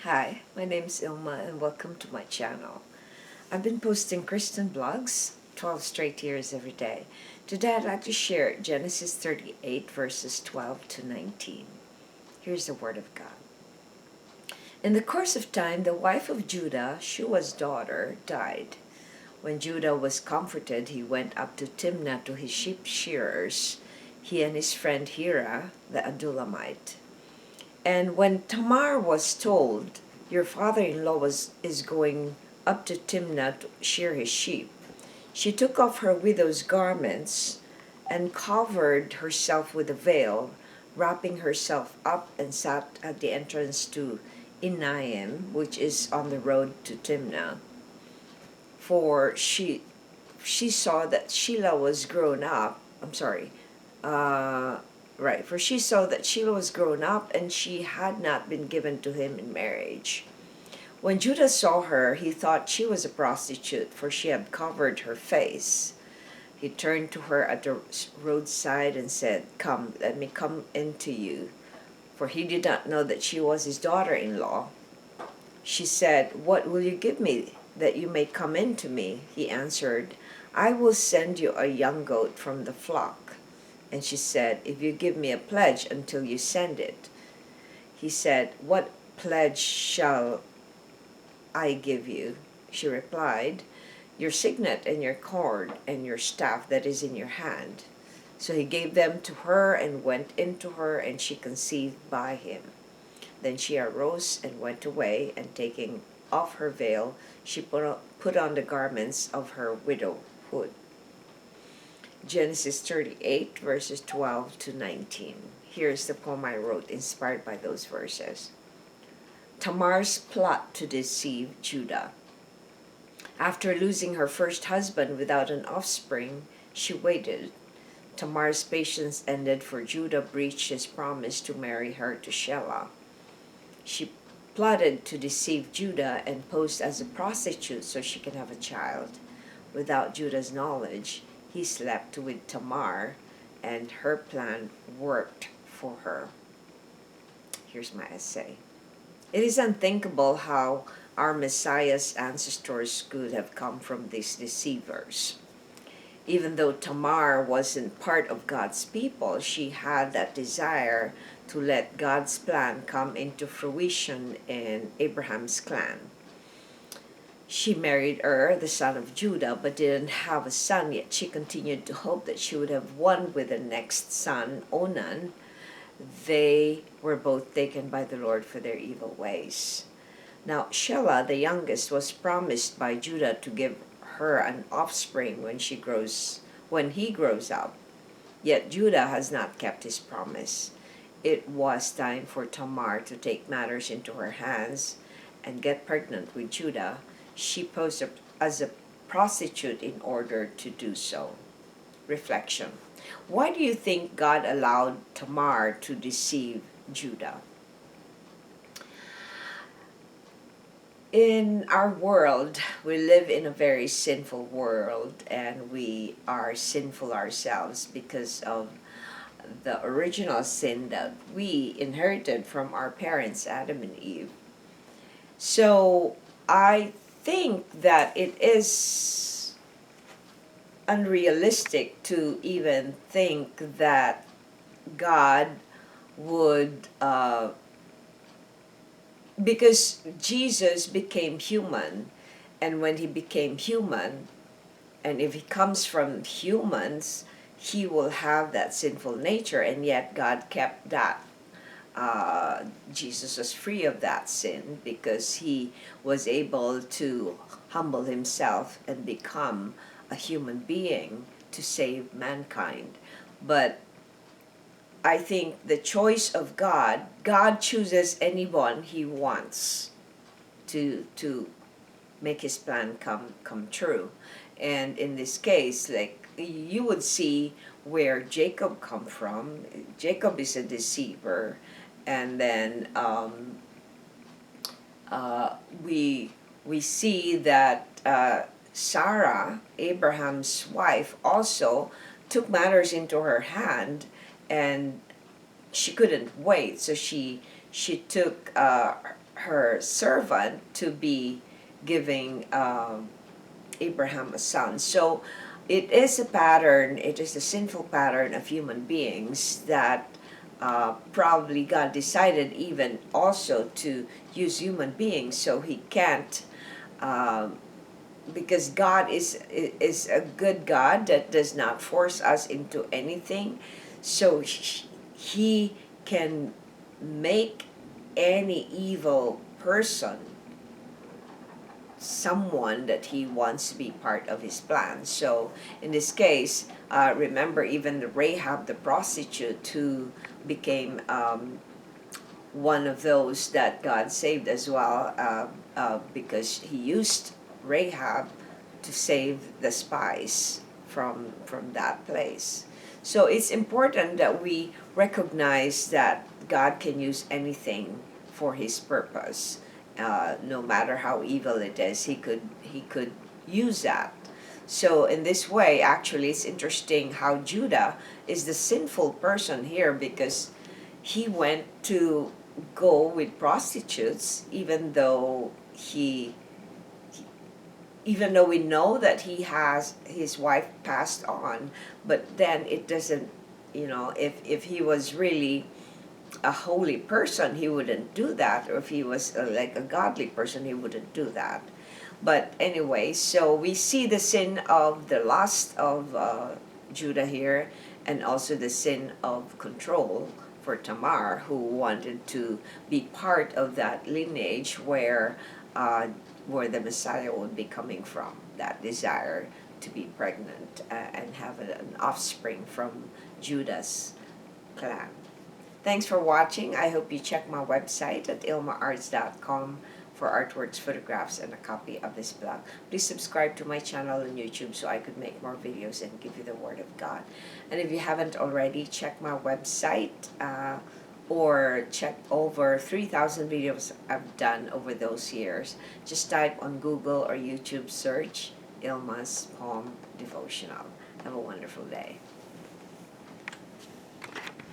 Hi, my name is Ilma and welcome to my channel. I've been posting Christian blogs 12 straight years every day. Today I'd like to share Genesis 38 verses 12 to 19. Here's the word of God. In the course of time, the wife of Judah, Shua's daughter, died. When Judah was comforted, he went up to Timnah to his sheepshearers, he and his friend Hirah the Adullamite. And when Tamar was told, your father-in-law is going up to Timnah to shear his sheep, she took off her widow's garments and covered herself with a veil, wrapping herself up, and sat at the entrance to Enaim, which is on the road to Timnah. For she saw that Shelah was grown up. For she saw that Shelah was grown up, and she had not been given to him in marriage. When Judah saw her, he thought she was a prostitute, for she had covered her face. He turned to her at the roadside and said, "Come, let me come in to you." For he did not know that she was his daughter-in-law. She said, "What will you give me that you may come in to me?" He answered, "I will send you a young goat from the flock." And she said, "If you give me a pledge until you send it." He said, "What pledge shall I give you?" She replied, "Your signet and your cord and your staff that is in your hand." So he gave them to her and went in to her, and she conceived by him. Then she arose and went away, and taking off her veil, she put on the garments of her widowhood. Genesis 38 verses 12 to 19. Here's the poem I wrote inspired by those verses. Tamar'S plot to deceive Judah. After losing her first husband without an offspring, she waited. Tamar'S patience ended, for Judah breached his promise to marry her to Shelah. She plotted to deceive Judah and posed as a prostitute so she can have a child. Without Judah's knowledge, he slept with Tamar, and her plan worked for her. Here's my essay. It is unthinkable how our Messiah's ancestors could have come from these deceivers. Even though Tamar wasn't part of God's people, she had that desire to let God's plan come into fruition in Abraham's clan. She married the son of Judah, but didn't have a son, yet she continued to hope that she would have one with the next son, Onan. They were both taken by the Lord for their evil ways. Now Shelah, the youngest, was promised by Judah to give her an offspring when he grows up. Yet Judah has not kept his promise. It was time for Tamar to take matters into her hands and get pregnant with Judah. She posed as a prostitute in order to do so. Reflection. Why do you think God allowed Tamar to deceive Judah? In our world, we live in a very sinful world, and we are sinful ourselves because of the original sin that we inherited from our parents, Adam and Eve. So I think that it is unrealistic to even think that God would, because Jesus became human, and when he became human, and if he comes from humans, he will have that sinful nature, and yet God kept that. Jesus was free of that sin because he was able to humble himself and become a human being to save mankind. But I think the choice of God chooses anyone he wants to make his plan come true. And in this case, like you would see where Jacob come from. Jacob is a deceiver, and then we see that Sarah, Abraham's wife, also took matters into her hand, and she couldn't wait, so she took her servant to be giving Abraham a son. So it is a pattern, it is a sinful pattern of human beings that probably God decided even also to use human beings, so he can't, because God is a good God that does not force us into anything, so he can make any evil person someone that he wants to be part of his plan. So in this case, remember even the Rahab the prostitute, who became one of those that God saved as well, because he used Rahab to save the spies from that place. So it's important that we recognize that God can use anything for his purpose. No matter how evil it is, he could use that. So in this way, actually, it's interesting how Judah is the sinful person here, because he went to go with prostitutes, even though we know that he has his wife passed on, but then it doesn't, if he was really a holy person, he wouldn't do that, or if he was like a godly person, he wouldn't do that. But anyway, so we see the sin of the lust of Judah here, and also the sin of control for Tamar, who wanted to be part of that lineage where the Messiah would be coming from, that desire to be pregnant and have an offspring from Judah's clan. Thanks for watching. I hope you check my website at ILMA'S.com for artworks, photographs, and a copy of this blog. Please subscribe to my channel on YouTube so I could make more videos and give you the Word of God. And if you haven't already, check my website or check over 3,000 videos I've done over those years. Just type on Google or YouTube search ILMA'S Poem Devotional. Have a wonderful day.